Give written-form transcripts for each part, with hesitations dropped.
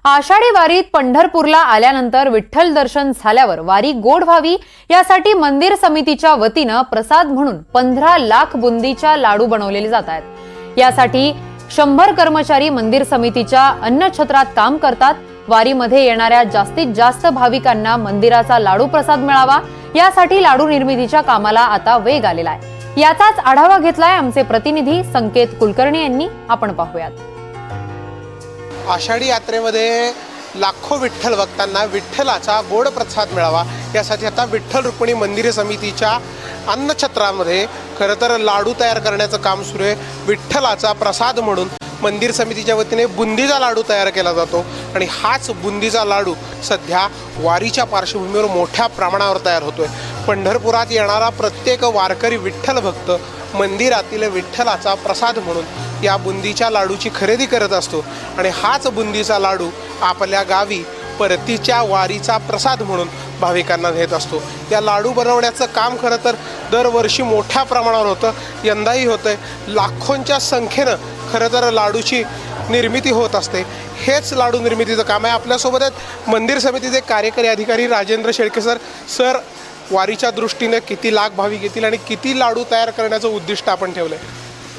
आषाढी वारीत पंढरपूरला आल्यानंतर विठ्ठल दर्शन झाल्यावर वारी गोड व्हावी यासाठी मंदिर समितीच्या वतीनं प्रसाद म्हणून 15 लाख बुंदीच्या लाडू बनवलेले जात आहेत। यासाठी 100 कर्मचारी मंदिर समितीच्या अन्नछत्रात काम करतात। वारीमध्ये येणाऱ्या जास्तीत जास्त भाविकांना मंदिराचा लाडू प्रसाद मिळावा यासाठी लाडू निर्मितीच्या कामाला आता वेग आलेला आहे। याचाच आढावा घेतलाय आमचे प्रतिनिधी संकेत कुलकर्णी यांनी। आपण पाहूयात। आषाढी यात्रेमध्ये लाखो विठ्ठल भक्तांना विठ्ठलाचा गोड प्रसाद मिळावा यासाठी आता विठ्ठल रुक्मिणी मंदिर समितीच्या अन्नछत्रामध्ये खरं तर लाडू तयार करण्याचं काम सुरू आहे। विठ्ठलाचा प्रसाद म्हणून मंदिर समितीच्या वतीने बुंदीचा लाडू तयार केला जातो आणि हाच बुंदीचा लाडू सध्या वारीच्या पार्श्वभूमीवर मोठ्या प्रमाणावर तयार होतोय। पंढरपुरात येणारा प्रत्येक वारकरी विठ्ठल भक्त मंदिरातील विठ्ठलाचा प्रसाद म्हणून या बुंदीच्या लाडूची खरेदी करत असतो आणि हाच बुंदीचा लाडू आपल्या गावी परतीच्या वारीचा प्रसाद म्हणून भाविकांना देत असतो। या लाडू बनवण्याचं काम खरं तर दरवर्षी मोठ्या प्रमाणावर होतं, यंदाही होतंय। लाखोंच्या संख्येनं खरं तर लाडूची निर्मिती होत असते। हेच लाडू निर्मितीचं काम आहे। आपल्यासोबत आहेत मंदिर समितीचे कार्यकारी अधिकारी राजेंद्र शेळके सर, वारीच्या दृष्टीने किती लाख भाविक येतील आणि किती लाडू तयार करण्याचं उद्दिष्ट आपण ठेवलंय?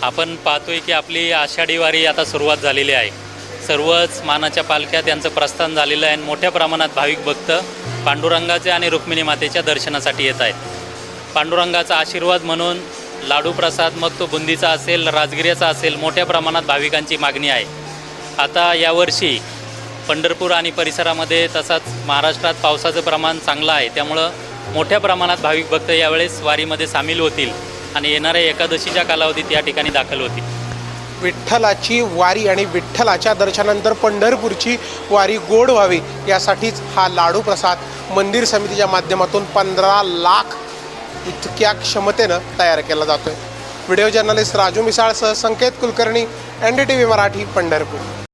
आपण पाहतोय की आपली आषाढी वारी आता सुरुवात झालेली आहे। सर्वच मानाच्या पालख्या त्यांचं प्रस्थान झालेलं आहे आणि मोठ्या प्रमाणात भाविक भक्त पांडुरंगाचे आणि रुक्मिणी मातेच्या दर्शनासाठी येत आहेत। पांडुरंगाचा आशीर्वाद म्हणून लाडू प्रसाद, मग तो बुंदीचा असेल, राजगिऱ्याचा असेल, मोठ्या प्रमाणात भाविकांची मागणी आहे। आता यावर्षी पंढरपूर आणि परिसरामध्ये तसाच महाराष्ट्रात पावसाचं प्रमाण चांगलं आहे, त्यामुळं मोठ्या प्रमाणात भाविक भक्त यावेळेस वारीमध्ये सामील होतील आणि येणाऱ्या एकादशीच्या कालावधीत या ठिकाणी दाखल होतील। विठ्ठलाची वारी आणि विठ्ठलाच्या दर्शनानंतर पंढरपूरची वारी गोड व्हावी यासाठीच हा लाडू प्रसाद मंदिर समितीच्या माध्यमातून 15 लाख इतक्या क्षमतेनं तयार केला जातोय। व्हिडिओ जर्नलिस्ट राजू मिसाळसह संकेत कुलकर्णी, NDTV मराठी, पंढरपूर।